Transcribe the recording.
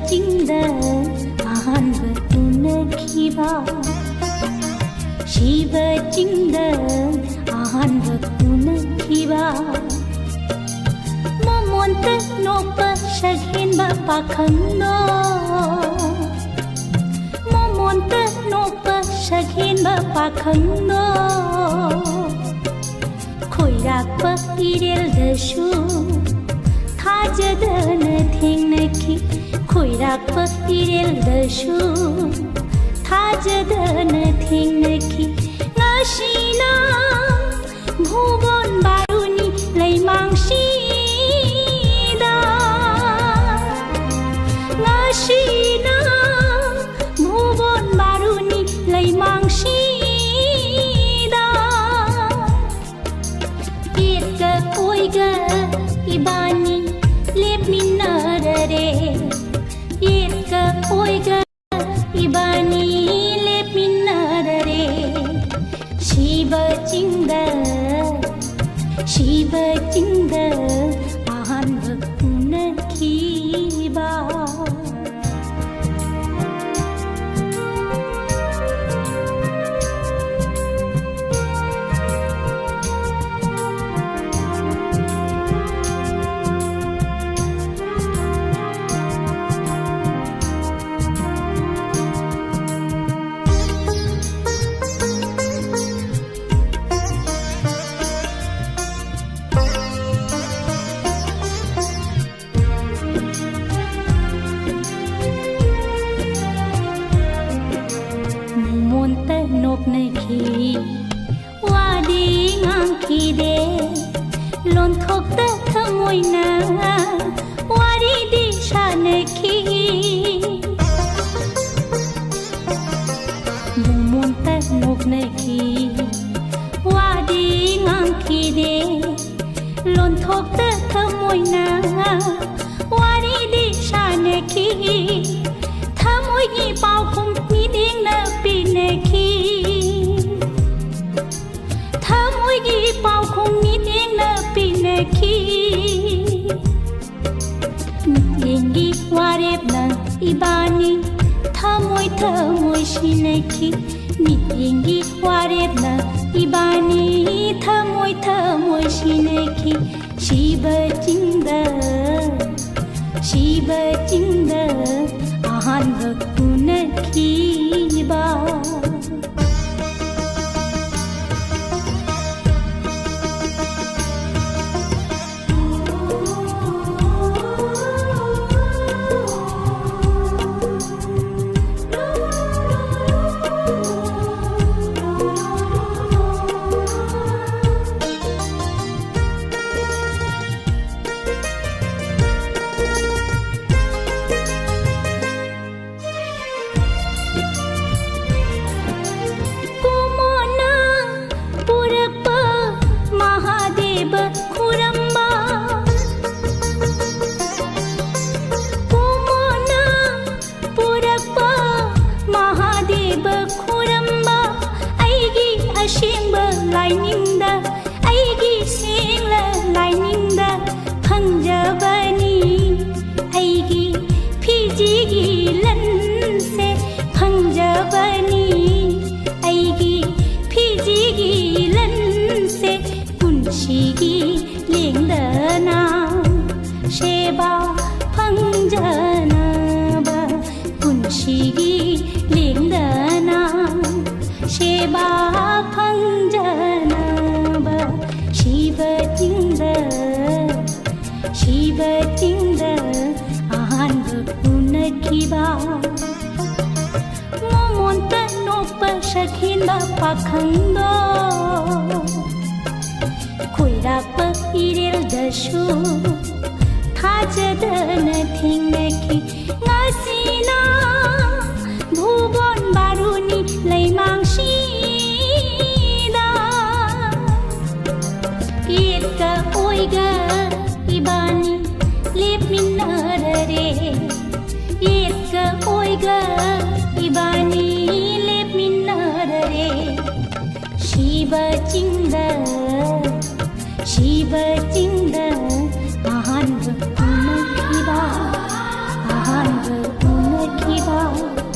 ꯆꯤꯡꯗ ꯑꯍꯥꯟꯕ ꯎꯅꯈꯤꯕ ꯁꯤꯕ ꯆꯤꯡꯗ ꯑꯍꯥꯟꯕ ꯎꯅꯈꯤꯕ ꯃꯃꯣꯟꯇ ꯅꯣꯛꯄ ꯁꯛꯍꯦꯟꯕ ꯄꯥꯈꯪꯗꯣ ꯃꯃꯣꯟꯇ ꯅꯣꯛꯄ ꯁꯛꯍꯦꯟꯕ ꯄꯥꯈꯪꯗꯣ ꯈꯣꯏꯔꯥꯛꯄ ꯏꯔꯦꯜꯗꯁꯨ ꯊꯥꯖꯗꯅ ꯊꯦꯡꯅꯈꯤ ꯈꯣꯏꯔꯥꯛꯄ ꯏꯔꯦꯜꯗꯁꯨ ꯊꯥꯖꯗꯅ ꯊꯦꯡꯅꯈꯤ ꯉꯁꯤꯅ ꯚꯨꯕꯣꯟ ꯕꯥꯔꯨꯅꯤ ꯂꯩꯃꯥꯡꯁꯤꯗ ꯉꯁꯤꯅ ꯚꯨꯕꯣꯟ ꯕꯥꯔꯨꯅꯤ ꯂꯩꯃꯥꯡꯁꯤꯗ ꯄꯦꯠꯀ ꯑꯣꯏꯒ 이바니 랩미나라레 예tka 오이가 이바니 랩미나라레 시바찡다 시바찡다 아한박 우나키바 와디 ꯉꯥꯡꯈꯤꯗꯦ ꯂꯣꯟꯊꯣꯛꯇ ꯊꯃꯣꯏꯅ ꯋꯥꯔꯤꯗꯤ ꯁꯥꯟꯅꯈꯤ ꯃꯣꯃꯣꯟꯇ ꯅꯣꯛꯅꯈꯤ ꯋꯥꯗꯤ ꯉꯥꯡꯈꯤꯗꯦ ꯂꯣꯟꯊꯣꯛꯇ ꯊꯃꯣꯏꯅ ꯋꯥꯔꯤꯗꯤ ꯁꯥꯟꯅꯈꯤ ꯊꯃꯣꯏꯒꯤ ꯄꯥꯎꯈꯨꯝ ꯃꯤꯠꯌꯦꯡꯅ ꯄꯤꯅꯈꯤ ꯊꯃꯣꯏꯒꯤ ꯄꯥꯎꯈꯨꯝ ꯃꯤꯠꯌꯦꯡꯅ ꯄꯤꯅꯈꯤ ꯃꯤꯠꯌꯦꯡꯒꯤ ꯋꯥꯔꯦꯞꯅ 이바니ꯊꯃꯣꯏ ꯊꯃꯣꯏ ꯁꯤꯟꯅꯈꯤ ꯃꯤꯠꯌꯦꯡꯒꯤ ꯋꯥꯔꯦꯞꯅ 이바니ꯊꯃꯣꯏ ꯊꯃꯣꯏ ꯁꯤꯟꯅꯈꯤ 시바 찡다 아한박 우나키바 लाइनिंदा आईगी सेंगला लाइनिंदा फंजबनी आईगी फिजिगी लनसे फंजबनी आईगी फिजिगी लनसे पुंशीगी लेंदना शेबा फंजनबा पुंशीगी लेंदना शेबा फंजनबा शिव टिंग अहानब उनखिबा मोमोन्त नोप सखिनबा पाखंदो खोइराप इरेलदसु थाजदन थिंगनखि ngasiना भुबोन बारुनि लैमांसि येtka ओइगा इबानी लेपमिनाररे येtka ओइगा इबानी लेपमिनाररे शिवा 찡다 아한박 우나키바 아한박 का